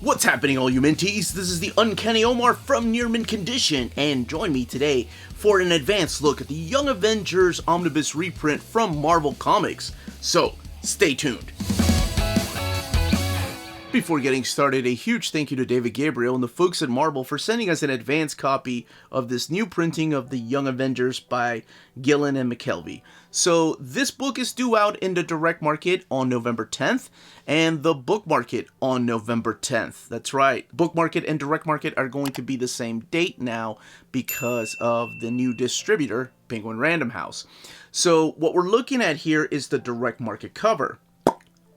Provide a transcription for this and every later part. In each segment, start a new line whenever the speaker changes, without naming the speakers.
What's happening, all you Minties? This is the Uncanny Omar from Near Mint Condition, and join me today for an advanced look at the Young Avengers Omnibus reprint from Marvel Comics. So, stay tuned. Before getting started, a huge thank you to David Gabriel and the folks at Marvel for sending us an advanced copy of this new printing of the Young Avengers by Gillen and McKelvie. So this book is due out in the direct market on November 10th, and the book market on November 10th. That's right, book market and direct market are going to be the same date now because of the new distributor, Penguin Random House. So what we're looking at here is the direct market cover.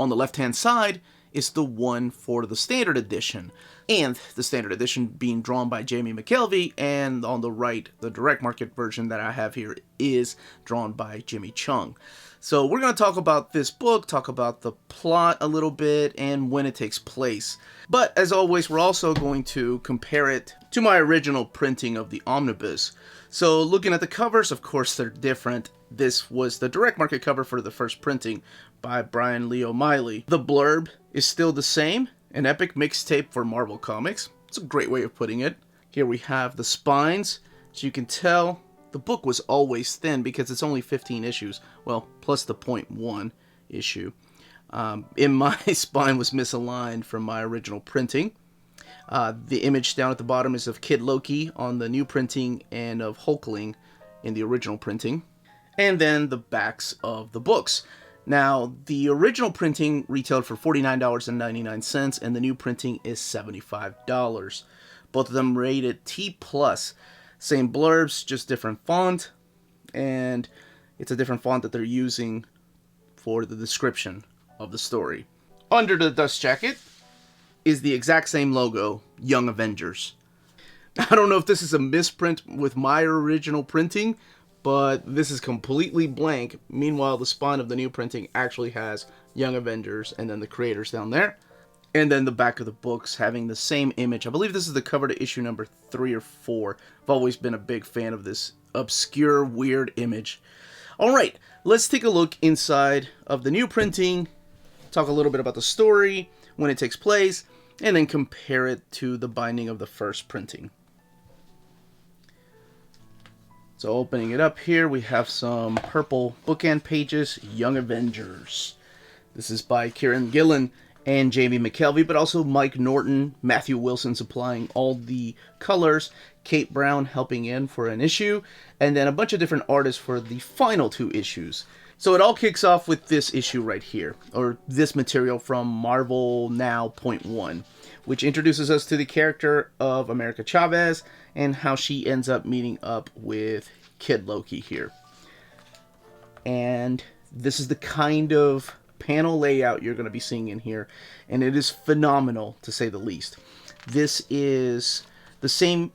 On the left-hand side is the one for the standard edition, and the standard edition being drawn by Jamie McKelvie, and on the right, the direct market version that I have here is drawn by Jimmy Chung. So we're going to talk about this book, talk about the plot a little bit, and when it takes place. But as always, we're also going to compare it to my original printing of the Omnibus. So looking at the covers, of course they're different. This was the direct market cover for the first printing by Brian Lee O'Malley. The blurb is still the same, an epic mixtape for Marvel Comics. It's a great way of putting it. Here we have the spines. As you can tell, the book was always thin because it's only 15 issues. Well, plus the .1 issue. In my spine was misaligned from my original printing. The image down at the bottom is of Kid Loki on the new printing and of Hulkling in the original printing. And then the backs of the books. Now, the original printing retailed for $49.99, and the new printing is $75. Both of them rated T+. Same blurbs, just different font, and it's a different font that they're using for the description of the story. Under the dust jacket is the exact same logo, Young Avengers. I don't know if this is a misprint with my original printing, but this is completely blank. Meanwhile, the spine of the new printing actually has Young Avengers and then the creators down there. And then the back of the books having the same image. I believe this is the cover to issue number 3 or 4. I've always been a big fan of this obscure, weird image. Alright, let's take a look inside of the new printing, talk a little bit about the story, when it takes place, and then compare it to the binding of the first printing. So opening it up here, we have some purple bookend pages, Young Avengers. This is by Kieron Gillen and Jamie McKelvie, but also Mike Norton, Matthew Wilson supplying all the colors, Kate Brown helping in for an issue, and then a bunch of different artists for the final 2 issues. So it all kicks off with this issue right here, or this material from Marvel Now .1, which introduces us to the character of America Chavez and how she ends up meeting up with Kid Loki here. And this is the kind of panel layout you're going to be seeing in here, and it is phenomenal to say the least. This is the same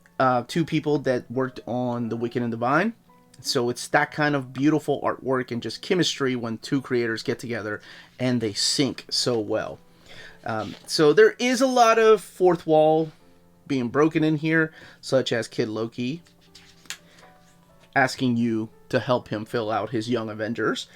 2 people that worked on The Wicked and Divine. So it's that kind of beautiful artwork and just chemistry when 2 creators get together and they sync so well. So there is a lot of fourth wall being broken in here, such as Kid Loki asking you to help him fill out his Young Avengers,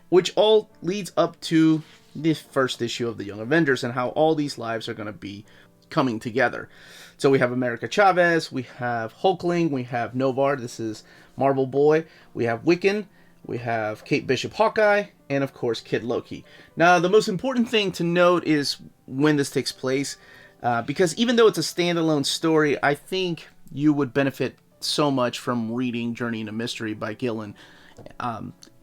which all leads up to the first issue of the Young Avengers and how all these lives are going to be coming together. So we have America Chavez, we have Hulkling, we have Novar, this is Marvel Boy, we have Wiccan, we have Kate Bishop Hawkeye, and of course Kid Loki. Now the most important thing to note is when this takes place, because even though it's a standalone story, I think you would benefit so much from reading Journey into Mystery by Gillen,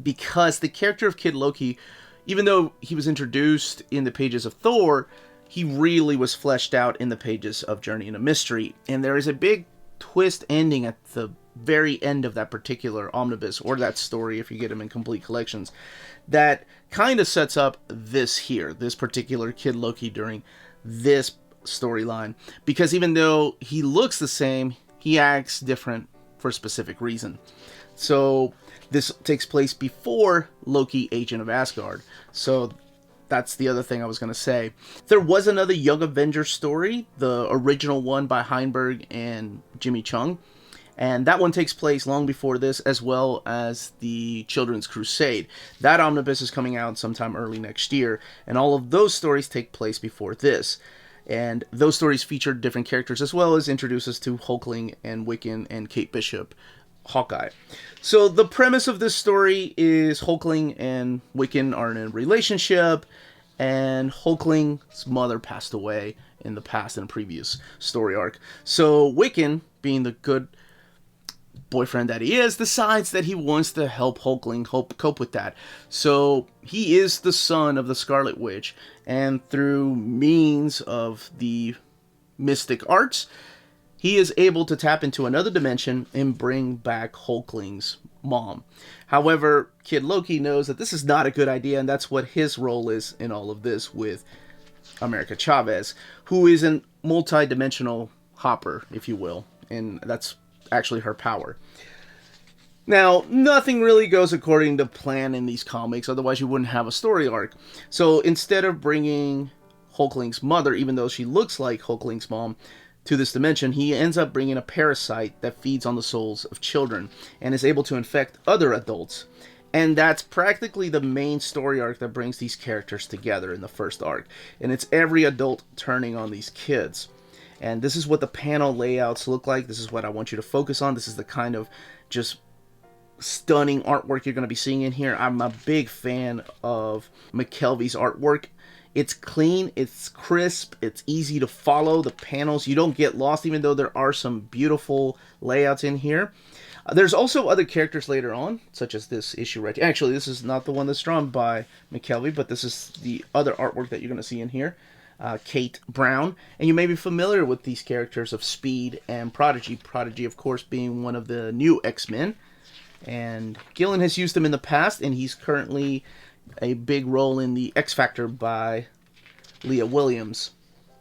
because the character of Kid Loki, even though he was introduced in the pages of Thor, he really was fleshed out in the pages of Journey into Mystery, and there is a big twist ending at the very end of that particular omnibus, or that story if you get them in complete collections, that kind of sets up this here, this particular Kid Loki during this storyline, because even though he looks the same, he acts different for a specific reason. So this takes place before Loki, Agent of Asgard. So that's the other thing I was going to say. There was another Young Avengers story, the original one by Heinberg and Jimmy Chung, and that one takes place long before this, as well as the Children's Crusade. That omnibus is coming out sometime early next year, and all of those stories take place before this. And those stories featured different characters as well as introduce us to Hulkling and Wiccan and Kate Bishop, Hawkeye. So the premise of this story is Hulkling and Wiccan are in a relationship, and Hulkling's mother passed away in the past in a previous story arc. So Wiccan, being the good boyfriend that he is, decides that he wants to help Hulkling cope with that. So he is the son of the Scarlet Witch, and through means of the mystic arts, he is able to tap into another dimension and bring back Hulkling's mom. However, Kid Loki knows that this is not a good idea, and that's what his role is in all of this with America Chavez, who is a multi-dimensional hopper, if you will, and that's actually her power. Now, nothing really goes according to plan in these comics, otherwise you wouldn't have a story arc. So instead of bringing Hulkling's mother, even though she looks like Hulkling's mom, to this dimension, he ends up bringing a parasite that feeds on the souls of children and is able to infect other adults. And that's practically the main story arc that brings these characters together in the first arc. And it's every adult turning on these kids. And this is what the panel layouts look like. This is what I want you to focus on. This is the kind of just stunning artwork you're going to be seeing in here. I'm a big fan of McKelvie's artwork. It's clean, it's crisp, it's easy to follow the panels. You don't get lost, even though there are some beautiful layouts in here. There's also other characters later on, such as this issue right here. Actually, this is not the one that's drawn by McKelvie, but this is the other artwork that you're going to see in here. Kate Brown. And you may be familiar with these characters of Speed and Prodigy. Prodigy, of course, being one of the new X-Men. And Gillen has used him in the past, and he's currently a big role in the X Factor by Leah Williams.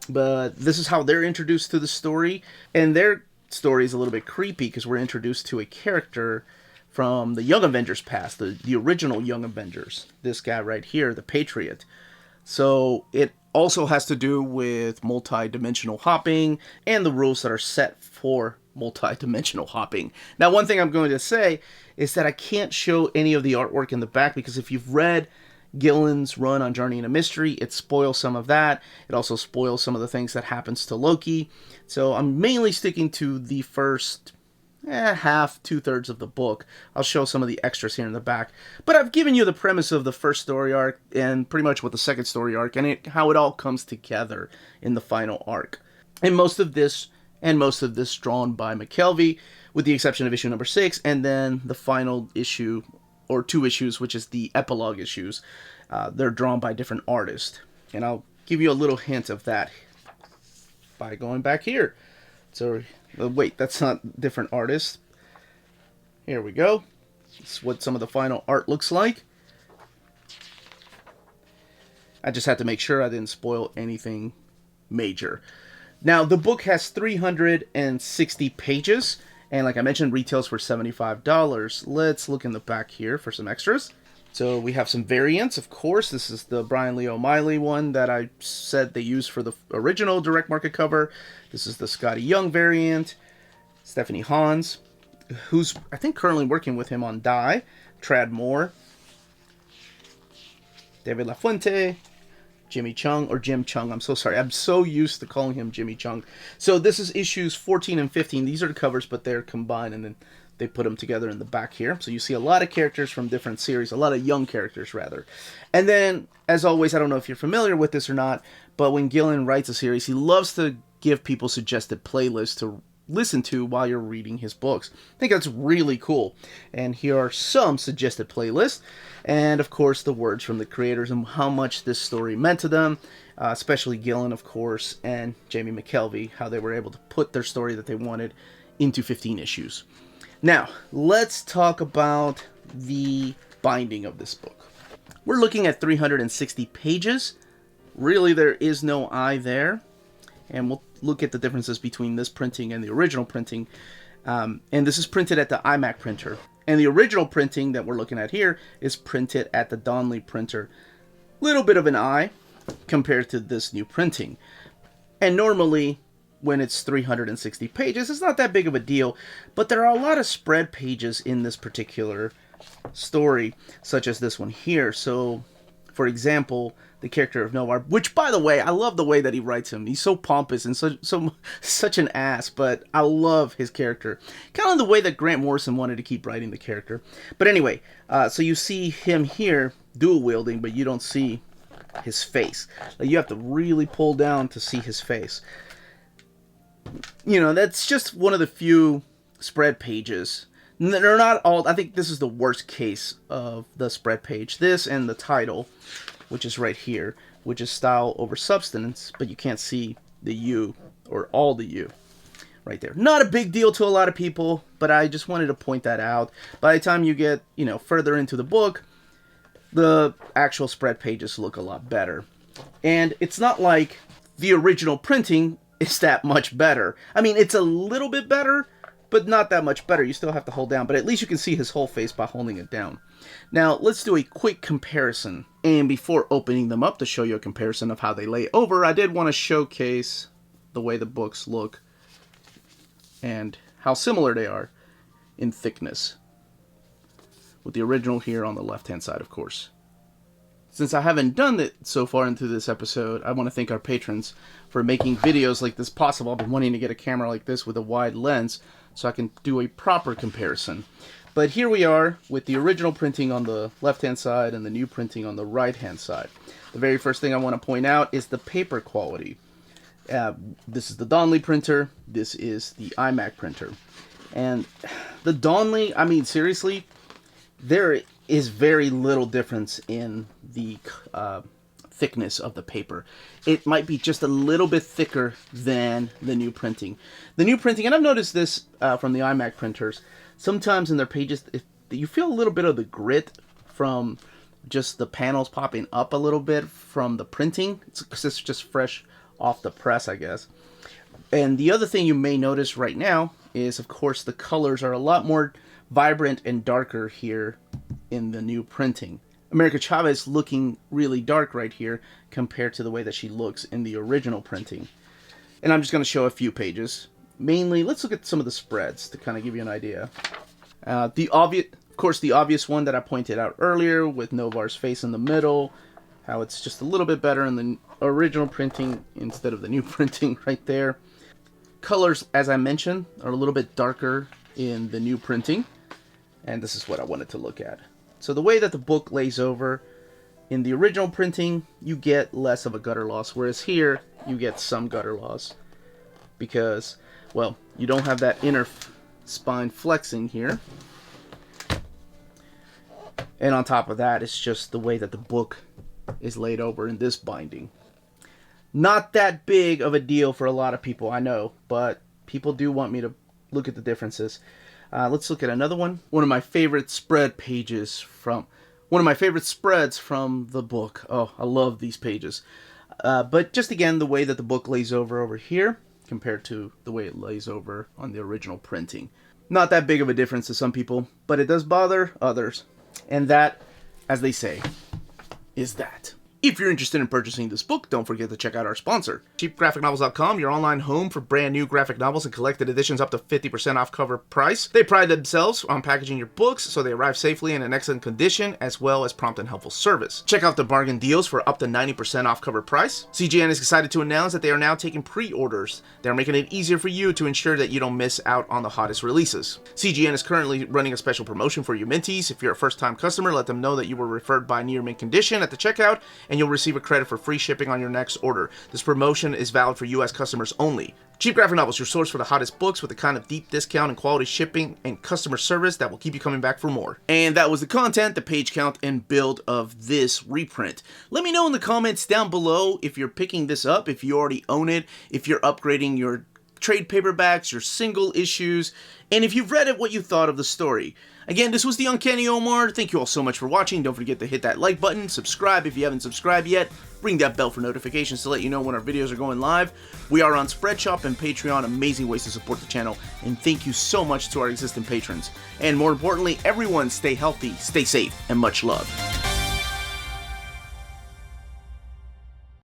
But this is how they're introduced to the story, and their story is a little bit creepy because we're introduced to a character from the Young Avengers past, the original Young Avengers. This guy right here, the Patriot. So it also has to do with multi-dimensional hopping and the rules that are set for multi-dimensional hopping. Now, one thing I'm going to say is that I can't show any of the artwork in the back because if you've read Gillen's run on Journey into Mystery, it spoils some of that. It also spoils some of the things that happens to Loki. So I'm mainly sticking to the first half, 2/3 of the book. I'll show some of the extras here in the back. But I've given you the premise of the first story arc and pretty much what the second story arc and how it all comes together in the final arc. And most of this drawn by McKelvie, with the exception of issue number 6, and then the final issue, or 2 issues, which is the epilogue issues. They're drawn by different artists. And I'll give you a little hint of that by going back here. So, wait, that's not different artists. Here we go. This is what some of the final art looks like. I just had to make sure I didn't spoil anything major. Now, the book has 360 pages, and like I mentioned, retails for $75. Let's look in the back here for some extras. So we have some variants, of course. This is the Brian Lee O'Malley one that I said they used for the original direct market cover. This is the Scotty Young variant. Stephanie Hans, who's, I think, currently working with him on Die. Trad Moore. David LaFuente. Jimmy Chung, or Jim Chung, I'm so sorry. I'm so used to calling him Jimmy Chung. So this is issues 14 and 15. These are the covers, but they're combined, and then they put them together in the back here. So you see a lot of characters from different series, a lot of young characters, rather. And then, as always, I don't know if you're familiar with this or not, but when Gillen writes a series, he loves to give people suggested playlists to listen to while you're reading his books. I think that's really cool. And here are some suggested playlists. And, of course, the words from the creators and how much this story meant to them, especially Gillen, of course, and Jamie McKelvie, how they were able to put their story that they wanted into 15 issues. Now, let's talk about the binding of this book. We're looking at 360 pages. Really, there is no eye there. And we'll look at the differences between this printing and the original printing. And this is printed at the iMac printer. And the original printing that we're looking at here is printed at the Donnelly printer. Little bit of an eye compared to this new printing. And normally, when it's 360 pages, it's not that big of a deal. But there are a lot of spread pages in this particular story, such as this one here. So For example, the character of Noir, which, by the way, I love the way that he writes him. He's so pompous and such an ass, but I love his character. Kind of the way that Grant Morrison wanted to keep writing the character. But anyway, so you see him here dual wielding, but you don't see his face. Like, you have to really pull down to see his face. You know, that's just one of the few spread pages. They're not all. I think this is the worst case of the spread page. This and the title, which is right here, which is style over substance, but you can't see the U or all the U right there. Not a big deal to a lot of people, but I just wanted to point that out. By the time you get, you know, further into the book, the actual spread pages look a lot better. And it's not like the original printing is that much better. I mean, it's a little bit better, but not that much better. You still have to hold down, but at least you can see his whole face by holding it down. Now, let's do a quick comparison. And before opening them up to show you a comparison of how they lay over, I did want to showcase the way the books look and how similar they are in thickness, with the original here on the left-hand side, of course. Since I haven't done it so far into this episode, I want to thank our patrons for making videos like this possible. I've been wanting to get a camera like this with a wide lens so I can do a proper comparison. But here we are with the original printing on the left-hand side and the new printing on the right-hand side. The very first thing I want to point out is the paper quality. This is the Donnelly printer. This is the iMac printer. And the Donnelly, I mean, seriously, there is very little difference in the thickness of the paper. It might be just a little bit thicker than the new printing. The new printing, and I've noticed this from the iMac printers, sometimes in their pages, you feel a little bit of the grit from just the panels popping up a little bit from the printing, because it's just fresh off the press, I guess. And the other thing you may notice right now is, of course, the colors are a lot more vibrant and darker here in the new printing. America Chavez looking really dark right here compared to the way that she looks in the original printing. And I'm just going to show a few pages. Mainly, let's look at some of the spreads to kind of give you an idea. Of course, the obvious one that I pointed out earlier with Novar's face in the middle, how it's just a little bit better in the original printing instead of the new printing right there. Colors, as I mentioned, are a little bit darker in the new printing. And this is what I wanted to look at. So the way that the book lays over, in the original printing, you get less of a gutter loss, whereas here, you get some gutter loss. Because, well, you don't have that inner spine flexing here. And on top of that, it's just the way that the book is laid over in this binding. Not that big of a deal for a lot of people, I know, but people do want me to look at the differences. Let's look at another one. One of my favorite spreads from the book. Oh, I love these pages. But just again, the way that the book lays over here compared to the way it lays over on the original printing. Not that big of a difference to some people, but it does bother others. And that, as they say, is that. If you're interested in purchasing this book, don't forget to check out our sponsor, cheapgraphicnovels.com, your online home for brand new graphic novels and collected editions up to 50% off cover price. They pride themselves on packaging your books so they arrive safely in an excellent condition, as well as prompt and helpful service. Check out the bargain deals for up to 90% off cover price. CGN is excited to announce that they are now taking pre-orders. They're making it easier for you to ensure that you don't miss out on the hottest releases. CGN is currently running a special promotion for you Minties. If you're a first-time customer, let them know that you were referred by Near Mint Condition at the checkout, and you'll receive a credit for free shipping on your next order. This promotion is valid for U.S. customers only. Cheap Graphic Novels, your source for the hottest books with the kind of deep discount and quality shipping and customer service that will keep you coming back for more. And that was the content, the page count, and build of this reprint. Let me know in the comments down below if you're picking this up, if you already own it, if you're upgrading your trade paperbacks, your single issues, and if you've read it, what you thought of the story. Again, this was the Uncanny Omar. Thank you all so much for watching. Don't forget to hit that like button, subscribe if you haven't subscribed yet, ring that bell for notifications to let you know when our videos are going live. We are on Spreadshop and Patreon, amazing ways to support the channel, and thank you so much to our existing patrons. And more importantly, everyone stay healthy, stay safe, and much love.